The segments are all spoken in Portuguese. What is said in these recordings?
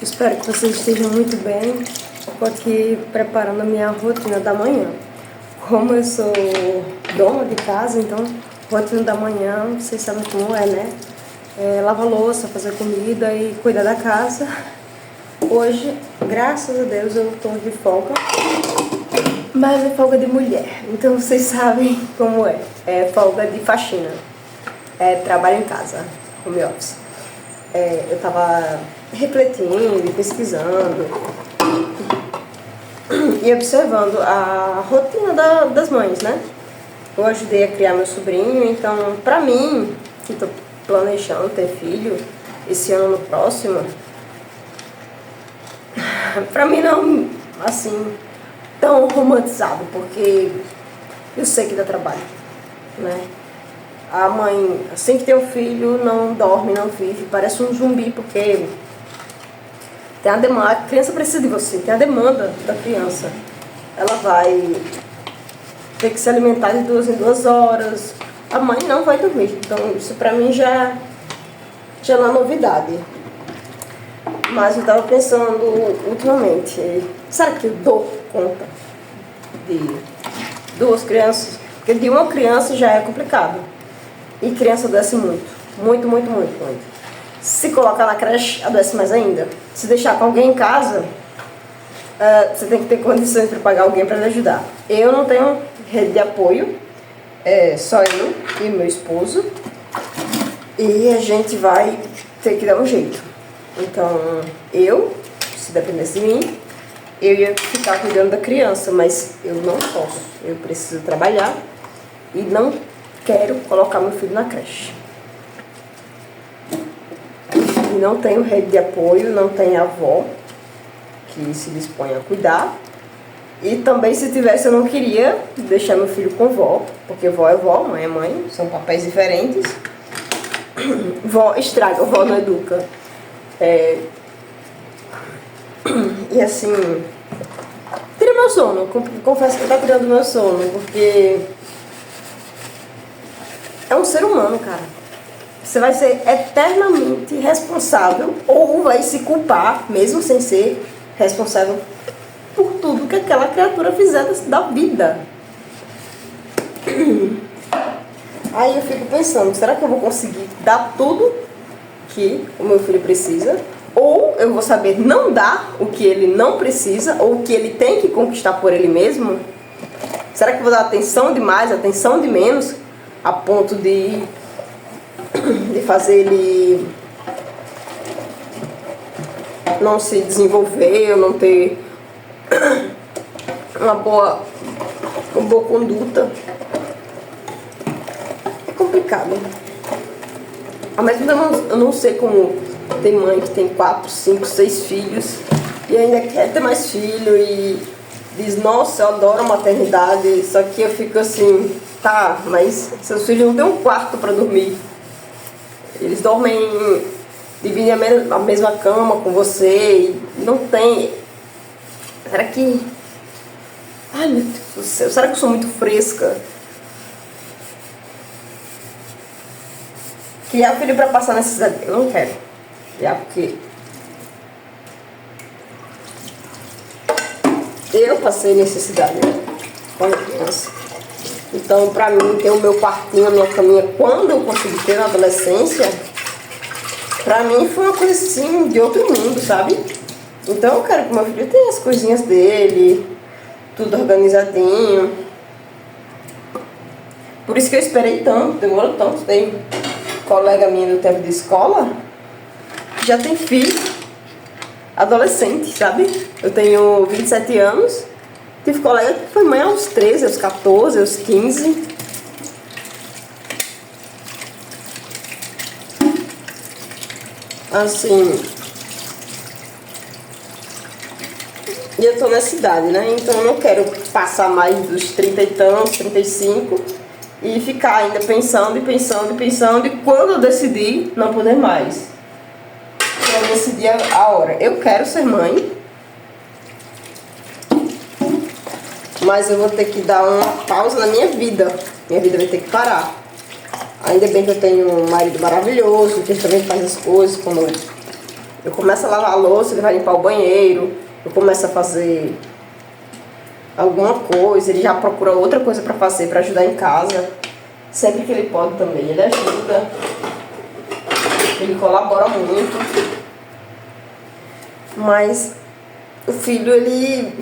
Espero que vocês estejam muito bem. Estou aqui preparando a minha rotina da manhã. Como eu sou dona de casa, então rotina da manhã, vocês sabem como é, né? Lavar louça, fazer comida e cuidar da casa. Hoje, graças a Deus, eu estou de folga, mas é folga de mulher. Então vocês sabem como é. É folga de faxina. É trabalho em casa, home office. Eu estava refletindo e pesquisando e observando a rotina das mães, né? Eu ajudei a criar meu sobrinho, então pra mim, que tô planejando ter filho esse ano no próximo, pra mim não, assim, tão romantizado, porque eu sei que dá trabalho, né? A mãe, assim que tem um filho, não dorme, não vive, parece um zumbi, porque tem a demanda, a criança precisa de você, tem a demanda da criança. Ela vai ter que se alimentar de 2 em 2 horas, a mãe não vai dormir, então isso pra mim já não é novidade. Mas eu tava pensando ultimamente, será que eu dou conta de 2 crianças? Porque de uma criança já é complicado. E criança adoece muito. Muito. Se colocar na creche, adoece mais ainda. Se deixar com alguém em casa, você tem que ter condições para pagar alguém para lhe ajudar. Eu não tenho rede de apoio, só eu e meu esposo. E a gente vai ter que dar um jeito. Então, se dependesse de mim, eu ia ficar cuidando da criança, mas eu não posso. Eu preciso trabalhar e não quero colocar meu filho na creche. E não tenho rede de apoio, não tenho avó que se dispõe a cuidar. E também, se tivesse, eu não queria deixar meu filho com vó, porque vó é vó, mãe é mãe, são papéis diferentes. Vó estraga, vó não educa. E assim, tira meu sono, confesso que tá tirando meu sono, porque é um ser humano, cara. Você vai ser eternamente responsável ou vai se culpar, mesmo sem ser responsável, por tudo que aquela criatura fizer da vida. Aí eu fico pensando, será que eu vou conseguir dar tudo que o meu filho precisa? Ou eu vou saber não dar o que ele não precisa ou o que ele tem que conquistar por ele mesmo? Será que eu vou dar atenção demais, atenção de menos, a ponto de fazer ele não se desenvolver, ou não ter uma boa conduta? É complicado. Ao mesmo tempo, eu não sei como tem mãe que tem 4, 5, 6 filhos e ainda quer ter mais filho e diz, nossa, eu adoro a maternidade, só que eu fico assim, tá, mas seus filhos não têm um quarto para dormir. Eles dormem, dividem a mesma cama com você e não tem. Será que... Ai, meu Deus do céu, será que eu sou muito fresca? Criar filho para passar necessidade, eu não quero. Criar porque eu passei necessidade, né, quando criança. Então, pra mim, ter o meu quartinho, a minha caminha, quando eu consegui ter na adolescência, pra mim foi uma coisa assim, de outro mundo, sabe? Então eu quero que meu filho tenha as coisinhas dele, tudo organizadinho. Por isso que eu esperei tanto, demorou tanto. Tem colega minha no tempo de escola, já tem filho, adolescente, sabe? Eu tenho 27 anos. Tive colega que foi mãe aos 13, aos 14, aos 15. Assim. E eu tô nessa idade, né? Então eu não quero passar mais dos 30 e tantos, 35 e ficar ainda pensando. E quando eu decidir, não poder mais. Eu decidi a hora. Eu quero ser mãe, mas eu vou ter que dar uma pausa na minha vida. Minha vida vai ter que parar. Ainda bem que eu tenho um marido maravilhoso, que ele também faz as coisas, como Eu começo a lavar a louça, ele vai limpar o banheiro, eu começo a fazer alguma coisa, ele já procura outra coisa pra fazer, pra ajudar em casa. Sempre que ele pode também, ele ajuda. Ele colabora muito. Mas o filho, ele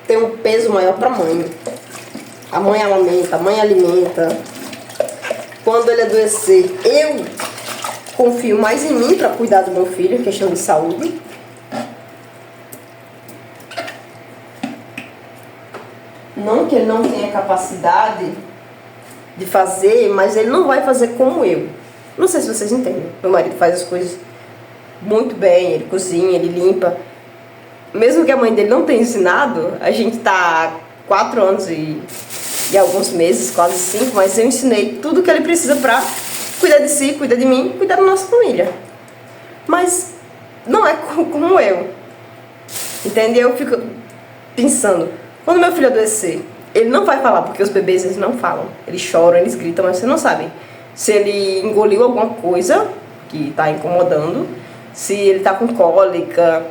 tem um peso maior pra mãe. A mãe amamenta, a mãe alimenta. Quando ele adoecer, eu confio mais em mim pra cuidar do meu filho, em questão de saúde. Não que ele não tenha capacidade de fazer, mas ele não vai fazer como eu. Não sei se vocês entendem. Meu marido faz as coisas muito bem, ele cozinha, ele limpa. Mesmo que a mãe dele não tenha ensinado, a gente tá há 4 anos e alguns meses, quase 5, mas eu ensinei tudo que ele precisa pra cuidar de si, cuidar de mim, cuidar da nossa família. Mas não é como eu. Entendeu? Eu fico pensando, quando meu filho adoecer, ele não vai falar, porque os bebês eles não falam. Eles choram, eles gritam, mas você não sabe se ele engoliu alguma coisa que está incomodando, se ele está com cólica.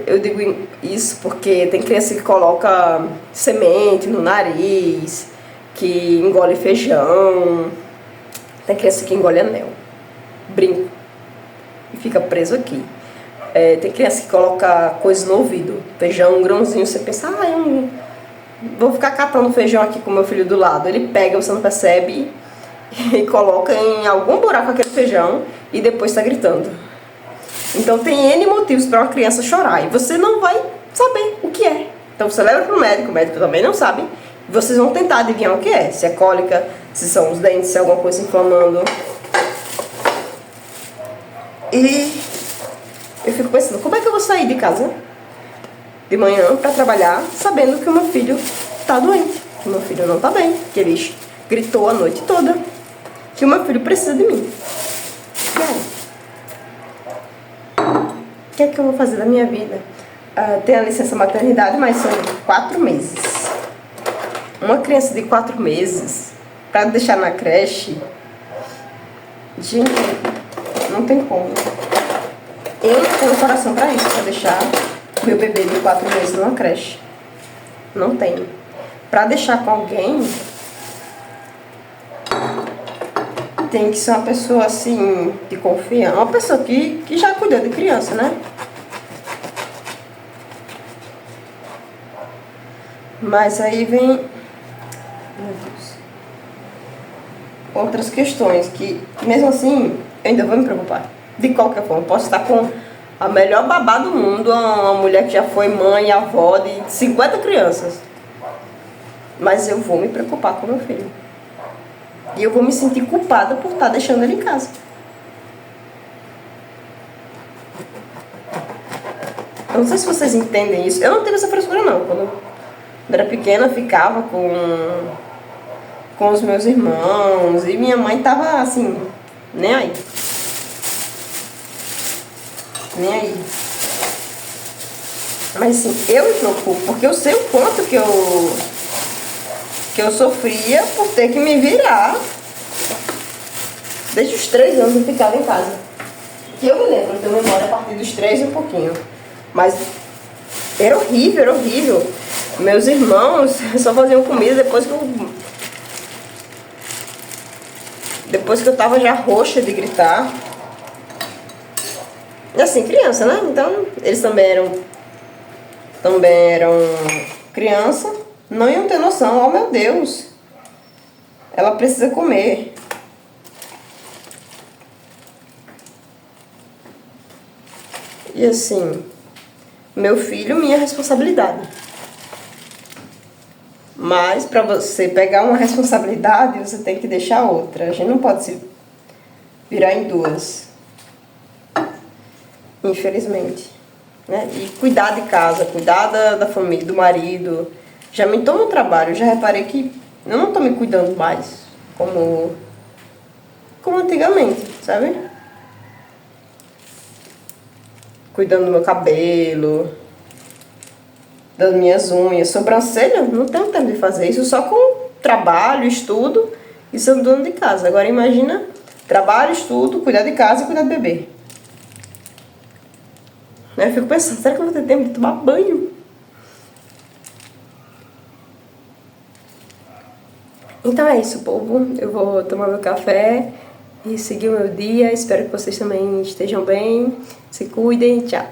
Eu digo isso porque tem criança que coloca semente no nariz, que engole feijão, tem criança que engole anel, brinco, e fica preso aqui. Tem criança que coloca coisas no ouvido, feijão, um grãozinho, você pensa, eu vou ficar catando feijão aqui com meu filho do lado. Ele pega, você não percebe, e coloca em algum buraco aquele feijão e depois está gritando. Então tem N motivos para uma criança chorar e você não vai saber o que é. Então você leva para o médico também não sabe, e vocês vão tentar adivinhar o que é. Se é cólica, se são os dentes, se é alguma coisa inflamando. E eu fico pensando, como é que eu vou sair de casa de manhã para trabalhar sabendo que o meu filho está doente, que o meu filho não está bem, que ele gritou a noite toda, que o meu filho precisa de mim. E aí? O que é que eu vou fazer da minha vida? Tenho a licença maternidade, mas são 4 meses. Uma criança de 4 meses, para deixar na creche, gente, não tem como. Eu não tenho coração para isso, para deixar meu bebê de 4 meses numa creche. Não tenho. Para deixar com alguém, tem que ser uma pessoa assim, de confiança. Uma pessoa que já cuidou de criança, né? Mas aí vem, meu Deus, outras questões que, mesmo assim, eu ainda vou me preocupar. De qualquer forma, eu posso estar com a melhor babá do mundo, uma mulher que já foi mãe e avó de 50 crianças. Mas eu vou me preocupar com meu filho. E eu vou me sentir culpada por estar deixando ele em casa. Eu não sei se vocês entendem isso. Eu não tive essa frescura não. Quando eu era pequena, eu ficava com os meus irmãos. E minha mãe tava assim, nem aí. Nem aí. Mas assim, eu me preocupo, porque eu sei o quanto que eu sofria por ter que me virar. Desde os 3 anos eu ficava em casa. Que eu me lembro, eu tenho memória a partir dos 3 e um pouquinho. Mas era horrível, era horrível. Meus irmãos só faziam comida depois que eu tava já roxa de gritar. E assim, criança, né? Então, eles também eram criança. Não iam ter noção, oh meu Deus, ela precisa comer. E assim, meu filho, minha responsabilidade. Mas para você pegar uma responsabilidade, você tem que deixar outra. A gente não pode se virar em duas, infelizmente, né? E cuidar de casa, cuidar da família, do marido. Já me tomo um trabalho, já reparei que eu não estou me cuidando mais como antigamente, sabe? Cuidando do meu cabelo, das minhas unhas, sobrancelha, não tenho tempo de fazer isso, só com trabalho, estudo e sendo dona de casa. Agora imagina, trabalho, estudo, cuidar de casa e cuidar do bebê. Aí eu fico pensando, será que eu vou ter tempo de tomar banho? Então é isso, povo. Eu vou tomar meu café e seguir o meu dia. Espero que vocês também estejam bem. Se cuidem. Tchau.